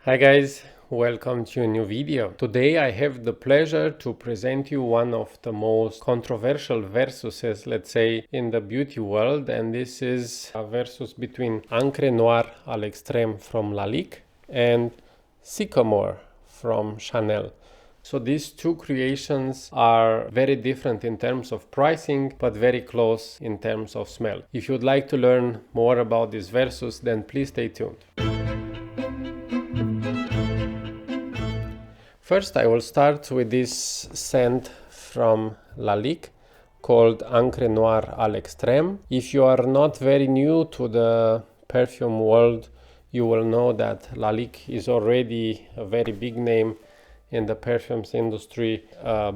Hi guys, welcome to a new video. Today I have the pleasure to present you one of the most controversial versuses, let's say, in the beauty world, and this is a versus between Encre Noir Extreme from Lalique and Sycomore from Chanel. So these two creations are very different in terms of pricing, but very close in terms of smell. If you'd like to learn more about this versus, then please stay tuned. First, I will start with this scent from Lalique called Encre Noir Extreme. If you are not very new to the perfume world, you will know that Lalique is already a very big name in the perfumes industry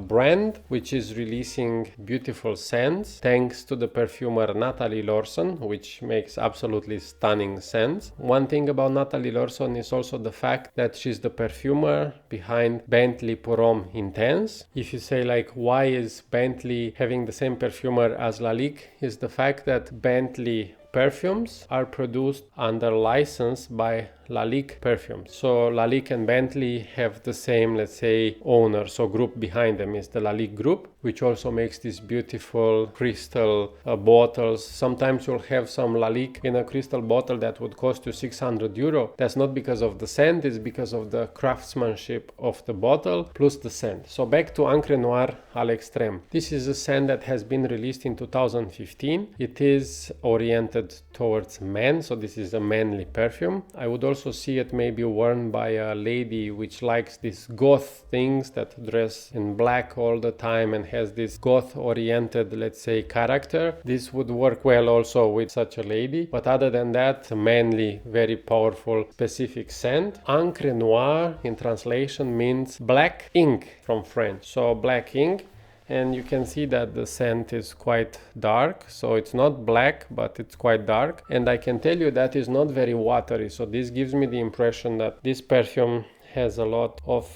brand, which is releasing beautiful scents thanks to the perfumer Nathalie Lorson, which makes absolutely stunning scents. One thing about Nathalie Lorson is also the fact that she's the perfumer behind Bentley Pour Homme Intense. If you say like, why is Bentley having the same perfumer as Lalique, is the fact that Bentley perfumes are produced under license by Lalique perfumes. So Lalique and Bentley have the same, let's say, owner, so group behind them is the Lalique group, which also makes these beautiful crystal bottles. Sometimes you'll have some Lalique in a crystal bottle that would cost you 600 euro. That's not because of the scent, it's because of the craftsmanship of the bottle plus the scent. So back to Encre Noir Extreme. This is a scent that has been released in 2015. It is oriented towards men, so this is a manly perfume. I would also see it maybe worn by a lady which likes these goth things, that dress in black all the time and has this goth oriented, let's say, character. This would work well also with such a lady, but other than that, a manly, very powerful, specific scent. Encre Noir in translation means black ink from French, so black ink. And you can see that the scent is quite dark, so it's not black, but it's quite dark. And I can tell you that is not very watery, so this gives me the impression that this perfume has a lot of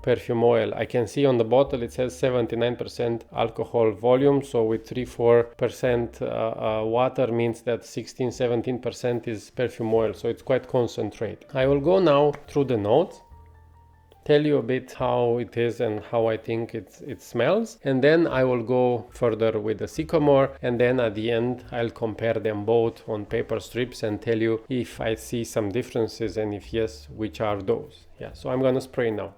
perfume oil. I can see on the bottle it says 79% alcohol volume, so with 3-4% water means that 16-17% is perfume oil, so it's quite concentrated. I will go now through the notes, tell you a bit how it is and how I think it smells, and then I will go further with the Sycomore, and then at the end I'll compare them both on paper strips and tell you if I see some differences, and if yes, which are those. Yeah, so I'm gonna spray now.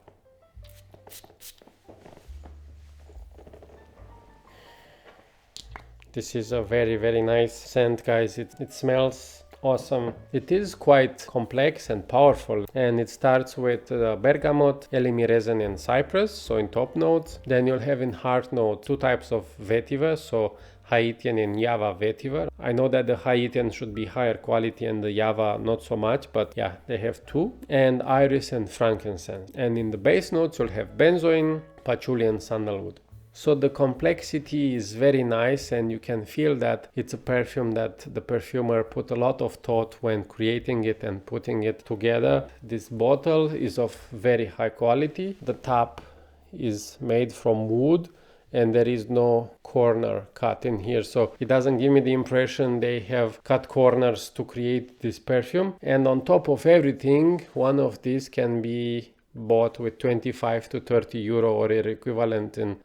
This is a very nice scent, guys. It smells awesome. It is quite complex and powerful, and it starts with Bergamot, Elemi resin and Cypress, so in top notes. Then you'll have in heart note two types of Vetiver, so Haitian and Java Vetiver. I know that the Haitian should be higher quality and the Java not so much, but yeah, they have two. And Iris and Frankincense. And in the base notes you'll have Benzoin, Patchouli and Sandalwood. So the complexity is very nice, and you can feel that it's a perfume that the perfumer put a lot of thought when creating it and putting it together. This bottle is of very high quality. The top is made from wood and there is no corner cut in here, so it doesn't give me the impression they have cut corners to create this perfume. And on top of everything, one of these can be bought with 25 to 30 euro or their equivalent in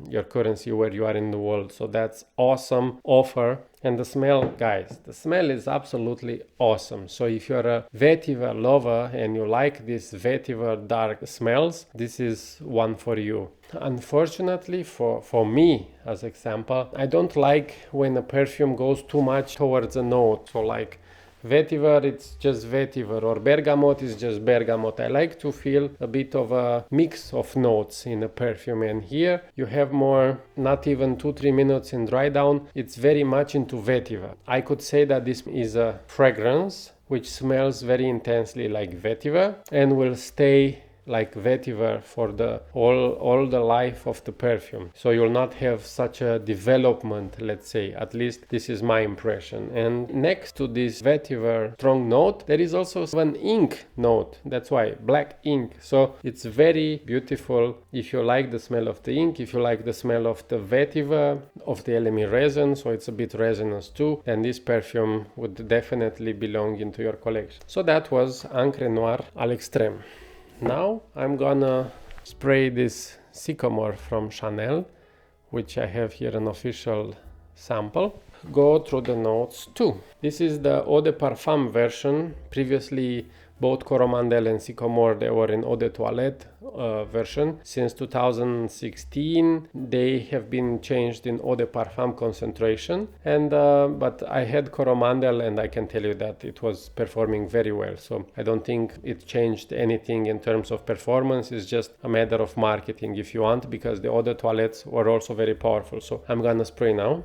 your currency where you are in the world. So that's awesome offer. And the smell, guys, the smell is absolutely awesome. So if you're a vetiver lover and you like this vetiver dark smells, this is one for you. Unfortunately for me, as example, I don't like when a perfume goes too much towards a note. So like Vetiver, it's just Vetiver, or Bergamot is just Bergamot. I like to feel a bit of a mix of notes in a perfume, and here you have more, not even 2-3 minutes in dry down, it's very much into Vetiver. I could say that this is a fragrance which smells very intensely like Vetiver and will stay like vetiver for the all the life of the perfume. So you'll not have such a development, let's say. At least this is my impression. And next to this vetiver strong note, there is also an ink note. That's why black ink. So it's very beautiful. If you like the smell of the ink, if you like the smell of the vetiver, of the Elemi resin, so it's a bit resinous too, then this perfume would definitely belong into your collection. So that was Encre Noir Extreme. Now I'm gonna spray this Sycomore from Chanel, which I have here an official sample. Go through the notes too. This is the Eau de Parfum version. Previously both Coromandel and Sycomore, they were in Eau de Toilette version. Since 2016 they have been changed in Eau de Parfum concentration, and but I had Coromandel and I can tell you that it was performing very well, so I don't think it changed anything in terms of performance. It's just a matter of marketing if you want, because the Eau de Toilettes were also very powerful. So I'm gonna spray now.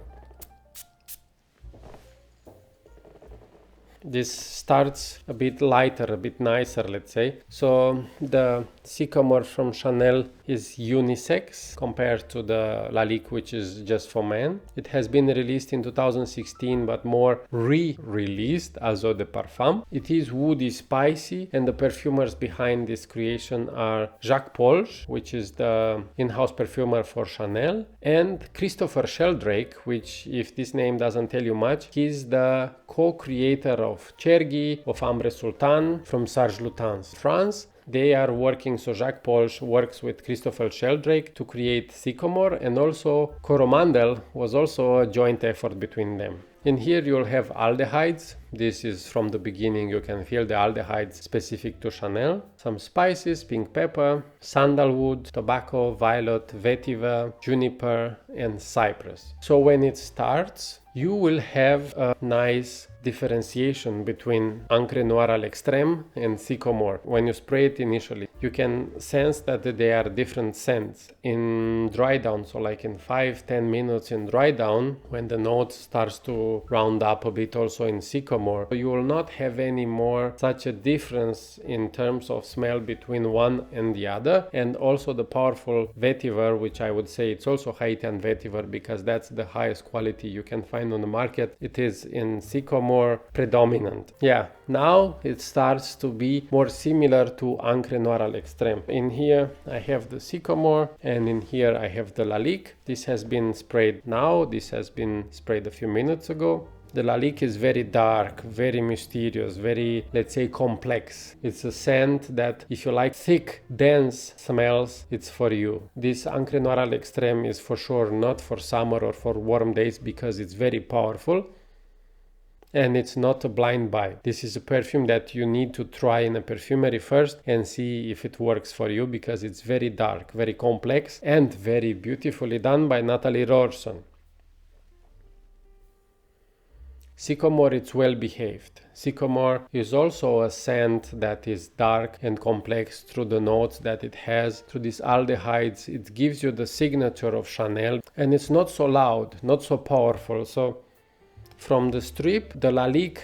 This starts a bit lighter, a bit nicer, let's say. So the Sycomore from Chanel is unisex compared to the Lalique, which is just for men. It has been released in 2016, but more re-released as Eau de Parfum. It is woody, spicy, and the perfumers behind this creation are Jacques Polge, which is the in-house perfumer for Chanel, and Christopher Sheldrake, which, if this name doesn't tell you much, he's the co-creator of Chergui, of Ambre Sultan from Serge Lutens, France. They are working, so Jacques Polge works with Christopher Sheldrake to create Sycomore, and also Coromandel was also a joint effort between them. In here you'll have aldehydes. This is from the beginning, you can feel the aldehydes specific to Chanel. Some spices, pink pepper, sandalwood, tobacco, violet, vetiver, juniper, and cypress. So when it starts, you will have a nice differentiation between Encre Noir Extreme and Sycomore. When you spray it initially, you can sense that they are different scents. In dry down, so like in 5-10 minutes in dry down, when the note starts to round up a bit also in Sycomore, you will not have any more such a difference in terms of smell between one and the other. And also the powerful vetiver, which I would say it's also Haitian vetiver, because that's the highest quality you can find on the market. It is in Sycomore predominant. Yeah, now it starts to be more similar to Encre Noir Extreme. In here I have the Sycomore, and in here I have the Lalique. This has been sprayed now, this has been sprayed a few minutes ago. The Lalique is very dark, very mysterious, very, let's say, complex. It's a scent that if you like thick, dense smells, it's for you. This Encre Noir Extreme is for sure not for summer or for warm days, because it's very powerful. And it's not a blind buy. This is a perfume that you need to try in a perfumery first and see if it works for you, because it's very dark, very complex, and very beautifully done by Nathalie Lorson. Sycomore, it's well behaved. Sycomore is also a scent that is dark and complex through the notes that it has, through these aldehydes. It gives you the signature of Chanel, and it's not so loud, not so powerful. So from the strip, the Lalique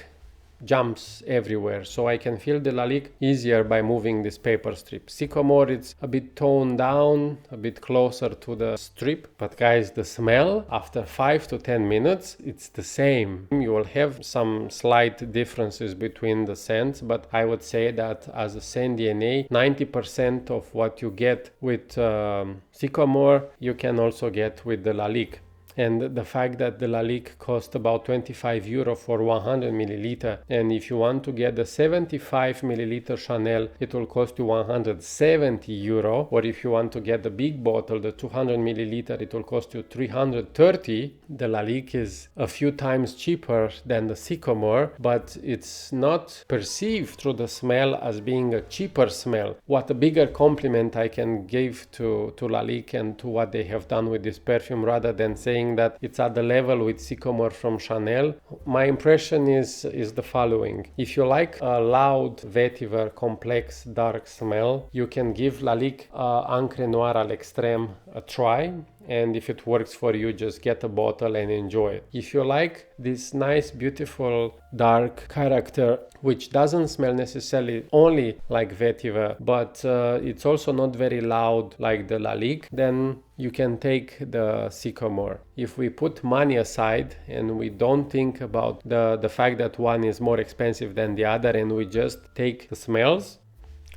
jumps everywhere, so I can feel the Lalique easier by moving this paper strip. Sycomore, it's a bit toned down, a bit closer to the strip, but guys, the smell after 5 to 10 minutes, it's the same. You will have some slight differences between the scents, but I would say that as a scent DNA, 90% of what you get with Sycomore, you can also get with the Lalique. And the fact that the Lalique cost about €25 for 100 milliliter, and if you want to get the 75 milliliter Chanel, it will cost you €170, or if you want to get the big bottle, the 200 milliliter, it will cost you $330. The Lalique is a few times cheaper than the Sycomore, but it's not perceived through the smell as being a cheaper smell. What a bigger compliment I can give to Lalique and to what they have done with this perfume, rather than saying that it's at the level with Sycomore from Chanel. My impression is the following. If you like a loud, vetiver, complex, dark smell, you can give Lalique Encre Noir Extreme a try, and if it works for you, just get a bottle and enjoy it. If you like this nice, beautiful, dark character, which doesn't smell necessarily only like Vetiver, but it's also not very loud like the Lalique, then you can take the Sycomore. If we put money aside and we don't think about the fact that one is more expensive than the other, and we just take the smells,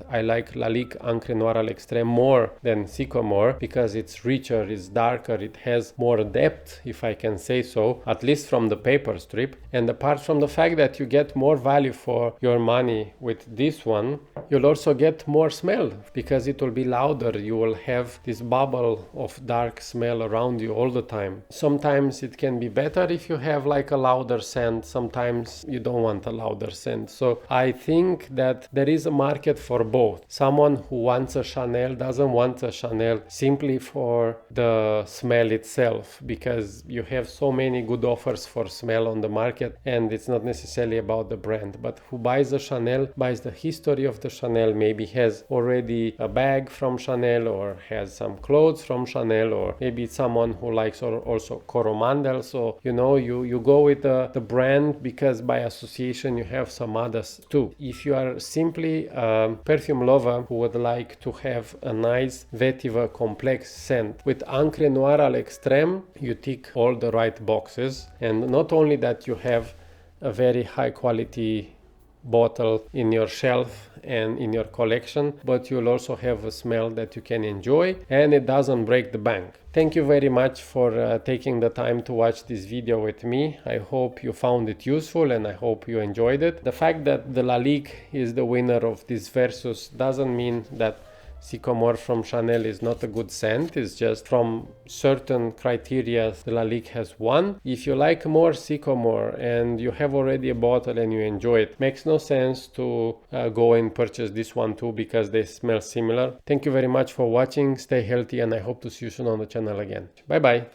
I like Lalique Encre Noir Extreme more than Sycomore because it's richer, it's darker, it has more depth, if I can say so, at least from the paper strip. And apart from the fact that you get more value for your money with this one, you'll also get more smell because it will be louder. You will have this bubble of dark smell around you all the time. Sometimes it can be better if you have like a louder scent. Sometimes you don't want a louder scent. So I think that there is a market for both. Someone who wants a Chanel doesn't want a Chanel simply for the smell itself, because you have so many good offers for smell on the market and it's not necessarily about the brand. But who buys a Chanel buys the history of the Chanel, maybe has already a bag from Chanel or has some clothes from Chanel, or maybe it's someone who likes also Coromandel. So you go with the brand because by association you have some others too. If you are simply perfume lover who would like to have a nice Vetiver complex scent with Encre Noir Extreme, you tick all the right boxes. And not only that, you have a very high quality bottle in your shelf and in your collection, but you'll also have a smell that you can enjoy and it doesn't break the bank. Thank you very much for taking the time to watch this video with me. I hope you found it useful and I hope you enjoyed it. The fact that the Lalique is the winner of this versus doesn't mean that Sycomore from Chanel is not a good scent. It's just from certain criteria the Lalique has won. If you like more Sycomore and you have already a bottle and you enjoy it, makes no sense to go and purchase this one too because they smell similar. Thank you very much for watching. Stay healthy and I hope to see you soon on the channel again. Bye bye.